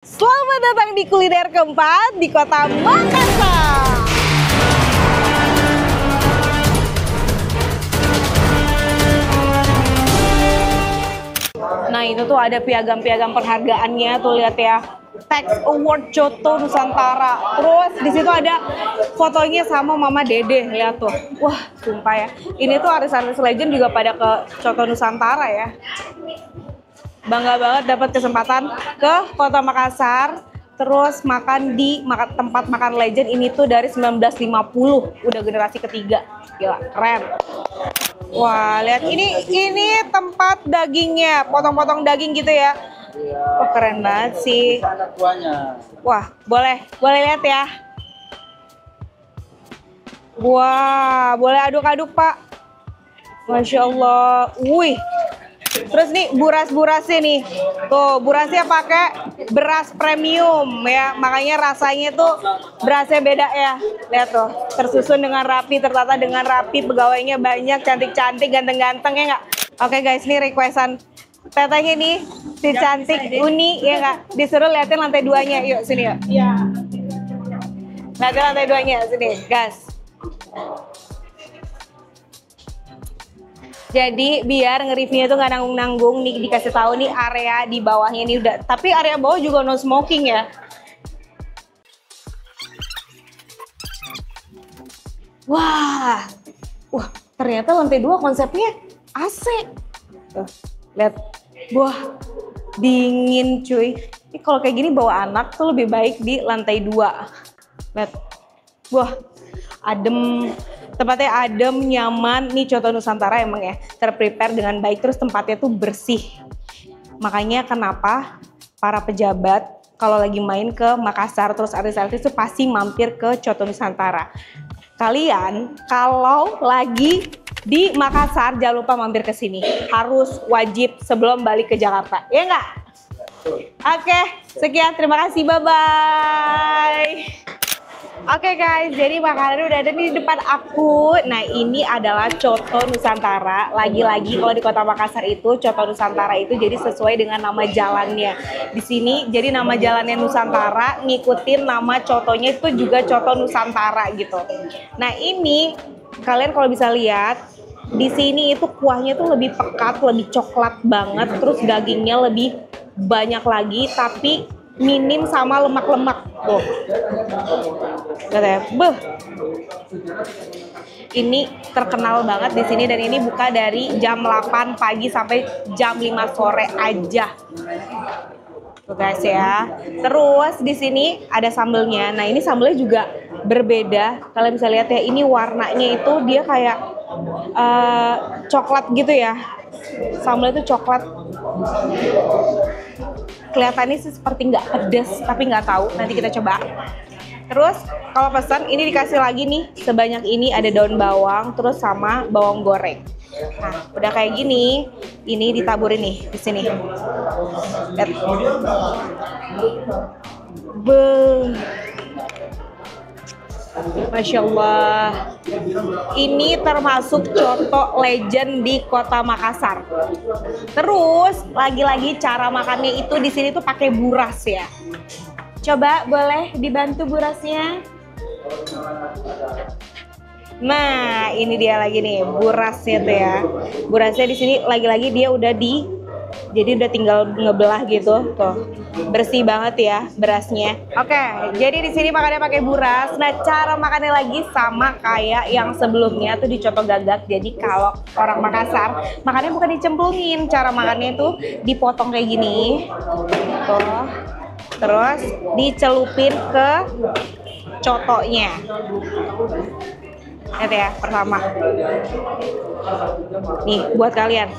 Selamat datang di kuliner keempat di kota Makassar. Nah itu tuh ada piagam-piagam penghargaannya tuh, lihat ya. Tax Award Coto Nusantara. Terus di situ ada fotonya sama Mama Dede, lihat tuh. Wah, sumpah ya. Ini tuh artis-artis legend juga pada ke Coto Nusantara ya. Bangga banget dapat kesempatan ke Kota Makassar, terus makan di tempat makan legend ini tuh dari 1950, udah generasi ketiga. Gila, keren. Wah, lihat ini tempat dagingnya, potong-potong daging gitu ya. Wah, keren banget sih. Wah, boleh lihat ya. Wah, boleh aduk-aduk, Pak. Masya Allah. Wih. Terus nih buras-burasnya nih. Tuh, burasnya pakai beras premium ya. Makanya rasanya tuh berasnya beda ya. Lihat tuh, tersusun dengan rapi, tertata dengan rapi, pegawainya banyak, cantik-cantik, ganteng-ganteng ya nggak? Oke guys, ini requestan tetehnya nih, si cantik Uni ya nggak? Disuruh liatin lantai 2-nya. Yuk sini yuk. Iya. Liatin lantai 2-nya sini, gas. Jadi biar nge-reviewnya tuh nggak nanggung-nanggung nih, dikasih tahu nih area di bawahnya nih udah. Tapi area bawah juga no smoking ya. Wah, ternyata lantai 2 konsepnya AC. Tuh, lihat, wah dingin cuy. Ini kalau kayak gini bawa anak tuh lebih baik di lantai 2. Lihat, wah adem. Tempatnya adem, nyaman. Nih Coto Nusantara emang ya terprepare dengan baik, terus tempatnya tuh bersih. Makanya kenapa para pejabat kalau lagi main ke Makassar terus artis-artis tuh pasti mampir ke Coto Nusantara. Kalian kalau lagi di Makassar jangan lupa mampir ke sini. Harus wajib sebelum balik ke Jakarta. Ya nggak? Oke, sekian. Terima kasih. Bye-bye. Oke guys, jadi makanan udah ada di depan aku. Nah ini adalah Coto Nusantara. Lagi-lagi kalau di kota Makassar itu Coto Nusantara itu jadi sesuai dengan nama jalannya. Di sini jadi nama jalannya Nusantara, ngikutin nama cotonya itu juga Coto Nusantara gitu. Nah ini kalian kalau bisa lihat di sini itu kuahnya tuh lebih pekat, lebih coklat banget, terus dagingnya lebih banyak lagi, tapi minim sama lemak-lemak tuh. Beuh. Ini terkenal banget di sini dan ini buka dari jam 8 pagi sampai jam 5 sore aja. Tuh guys ya. Terus di sini ada sambelnya. Nah, ini sambelnya juga berbeda. Kalian bisa lihat ya, ini warnanya itu dia kayak coklat gitu ya. Sambelnya itu coklat. Kelihatannya sih seperti nggak pedas, tapi nggak tahu. Nanti kita coba. Terus kalau pesan ini dikasih lagi nih sebanyak ini, ada daun bawang, terus sama bawang goreng. Nah, udah kayak gini, ini ditaburin nih di sini. Lihat. Masya Allah, ini termasuk coto legend di kota Makassar. Terus lagi-lagi cara makannya itu di sini tuh pakai buras ya. Coba boleh dibantu burasnya. Nah ini dia lagi nih burasnya tuh ya. Burasnya di sini lagi-lagi dia udah jadi udah tinggal ngebelah gitu tuh. Bersih banget ya berasnya. Oke, jadi di sini makannya pakai buras. Nah, cara makannya lagi sama kayak yang sebelumnya tuh di Coto Gagak. Jadi kalau orang Makassar, makannya bukan dicemplungin. Cara makannya tuh dipotong kayak gini. Tuh. Terus dicelupin ke cotonya. Lihat ya, pertama. Nih, buat kalian.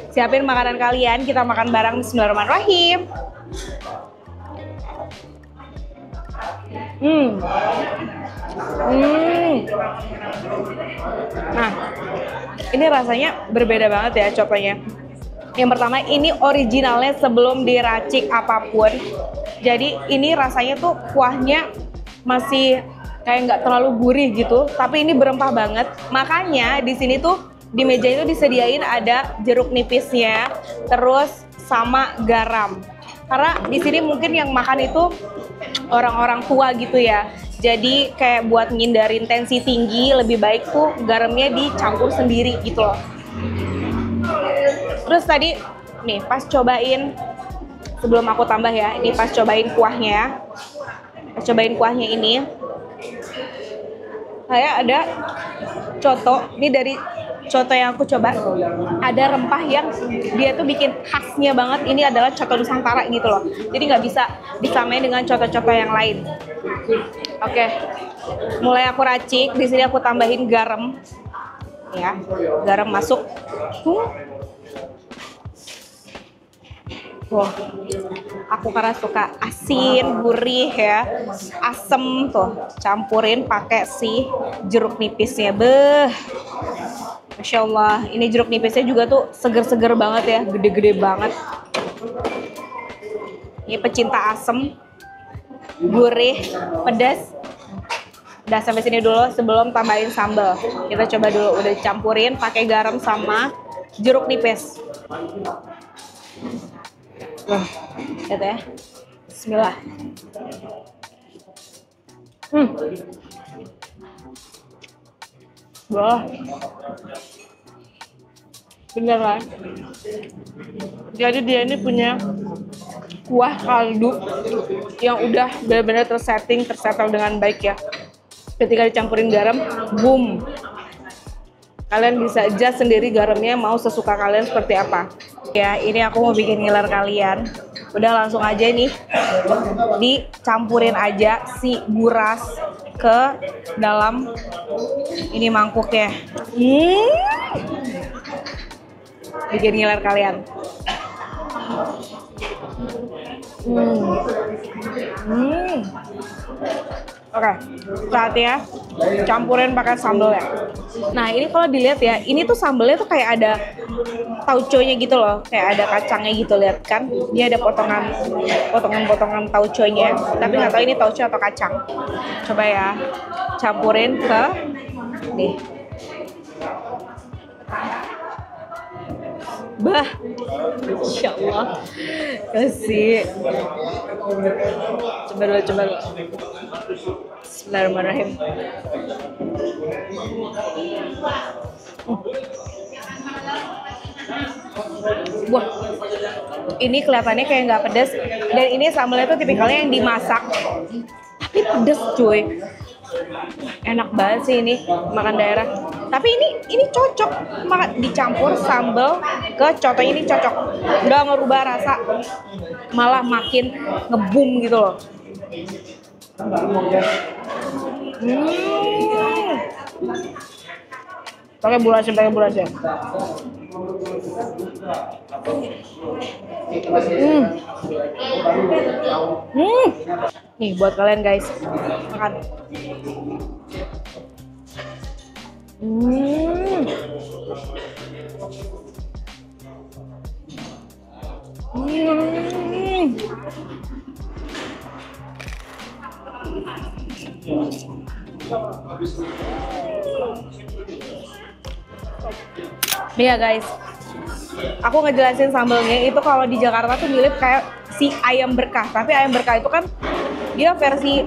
Siapin makanan kalian, kita makan bareng. Bismillahirrahmanirrahim. Nah, ini rasanya berbeda banget ya cotonya. Yang pertama, ini originalnya sebelum diracik apapun. Jadi ini rasanya tuh kuahnya masih kayak nggak terlalu gurih gitu, tapi ini berempah banget. Makanya di sini tuh di meja itu disediain ada jeruk nipisnya, terus sama garam. Karena di sini mungkin yang makan itu orang-orang tua gitu ya. Jadi kayak buat ngindarin tensi tinggi, lebih baik tuh garamnya dicampur sendiri gitu loh. Terus tadi nih pas cobain, sebelum aku tambah ya, ini pas cobain kuahnya. Pas cobain kuahnya ini, kayak ada coto, ini dari coto yang aku coba, ada rempah yang dia tuh bikin khasnya banget. Ini adalah coto Nusantara gitu loh. Jadi nggak bisa disamain dengan coto-coto yang lain. Oke, mulai aku racik. Di sini aku tambahin garam, ya, garam masuk. Wah, aku karena suka asin, gurih ya, asem tuh, campurin pakai si jeruk nipisnya. Beh, Masya Allah, ini jeruk nipisnya juga tuh seger-seger banget ya, gede-gede banget. Ini pecinta asem, gurih, pedas. Udah sampai sini dulu sebelum tambahin sambal. Kita coba dulu, udah campurin pakai garam sama jeruk nipis. Lihat ya, Bismillah. Wah, beneran. Jadi dia ini punya kuah kaldu yang udah benar-benar tersettle dengan baik ya. Ketika dicampurin garam, boom. Kalian bisa adjust sendiri garamnya mau sesuka kalian seperti apa. Ya, ini aku mau bikin ngiler kalian. Udah langsung aja nih, dicampurin aja si buras ke dalam ini mangkuknya. Bikin ngiler kalian. Oke, saatnya campurin pakai sambal ya. Nah ini kalau dilihat ya, ini tuh sambalnya tuh kayak ada tauconya gitu loh, kayak ada kacangnya gitu, lihat kan? Dia ada potongan tauconya, tapi nggak tahu ini tauco atau kacang. Coba ya, campurin ke nih. Bah, Insya Allah kasih. Coba dulu. Bismillahirrahmanirrahim. Wah, ini kelihatannya kayak nggak pedas, dan ini sambalnya tuh tipikalnya yang dimasak, tapi pedas cuy. Enak banget sih ini makan daerah. Tapi ini cocok makan dicampur sambal ke coto, ini cocok. Nggak ngerubah rasa, malah makin ngebum gitu loh. Pakai bulasnya. Nih buat kalian guys, makan. Nih ya guys, aku ngejelasin sambalnya itu kalau di Jakarta tuh mirip kayak si ayam berkah, tapi ayam berkah itu kan dia versi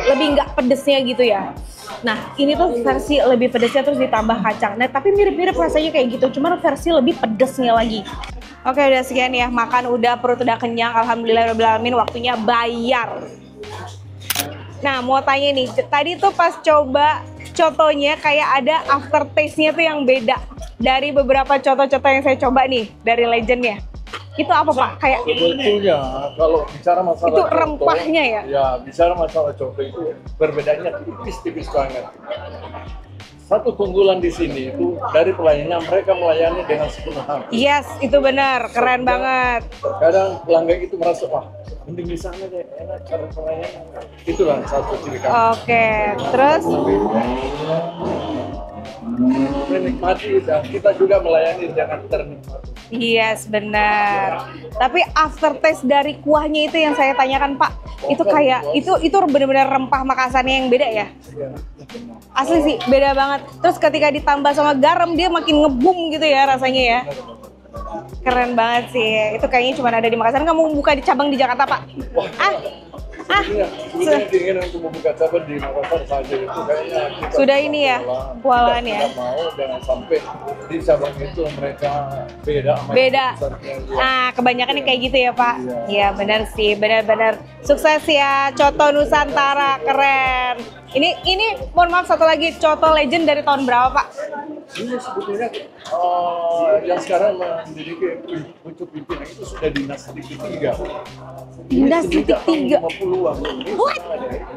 lebih nggak pedesnya gitu ya. Nah ini tuh versi lebih pedesnya terus ditambah kacang. Nah tapi mirip-mirip rasanya kayak gitu, cuma versi lebih pedesnya lagi. Oke, udah sekian ya, makan udah, perut udah kenyang, alhamdulillahirobbilalamin. Waktunya bayar. Nah mau tanya nih, tadi tuh pas coba cotonya kayak ada aftertaste-nya tuh yang beda dari beberapa coto-coto yang saya coba nih dari Legendnya. Itu apa Pak? Kayak sebetulnya kalau bicara masalah itu coto, rempahnya ya? Ya, bicara masalah coto itu perbedaannya tipis-tipis banget. Satu keunggulan di sini itu dari pelayanannya, mereka melayani dengan sepenuh hati. Yes, itu benar, keren banget. Kadang pelanggan itu merasa, wah mending di sana deh, enak cara pelayanan. Itulah satu ciri khas. Oke, terus Menikmati dan kita juga melayani dengan ternikmati. yes, benar. Tapi aftertaste dari kuahnya itu yang saya tanyakan Pak. Itu kayak itu benar-benar rempah Makassarnya yang beda ya? Ya. Asli sih, beda banget. Terus ketika ditambah sama garam dia makin ngebum gitu ya rasanya ya. Keren banget sih. Itu kayaknya cuma ada di Makassar. Nggak mau buka di cabang di Jakarta, Pak? Sebetulnya keinginan untuk membuka cabang di Makassar saja itu kayaknya kita Sudah ini ya, kewalahan ya. Tidak mau, jangan sampai di cabang itu mereka beda sama Beda. yang besarnya. Nah, kebanyakan yang kayak gitu ya, Pak. Iya, benar sih, benar-benar. Sukses ya, Coto Nusantara, keren. Ini mohon maaf satu lagi, Coto Legend dari tahun berapa, Pak? Ini sebetulnya yang sekarang menjadi pucuk pimpinan itu sudah dinasti ketiga. Dinasti ketiga. 50-an. What?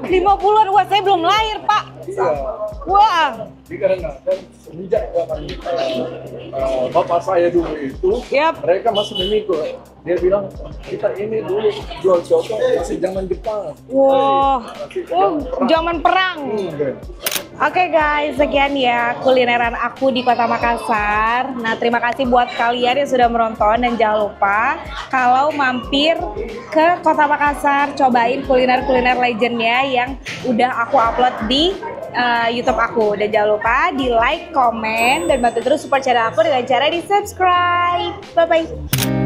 50-an? Wah, saya belum lahir, Pak. Iya. Wah. Dikarenakan semenjak zaman bapak saya dulu itu, Yap. mereka masih memikul. Dia bilang, kita ini dulu jual coto masih zaman Jepang. Wah. Zaman perang. Oke guys, sekian ya kulineran aku di Kota Makassar. Nah, terima kasih buat kalian yang sudah menonton dan jangan lupa kalau mampir ke Kota Makassar, cobain kuliner-kuliner legendnya yang udah aku upload di YouTube aku. Dan jangan lupa di like, komen, dan bantu terus support channel aku dengan cara di subscribe. Bye-bye.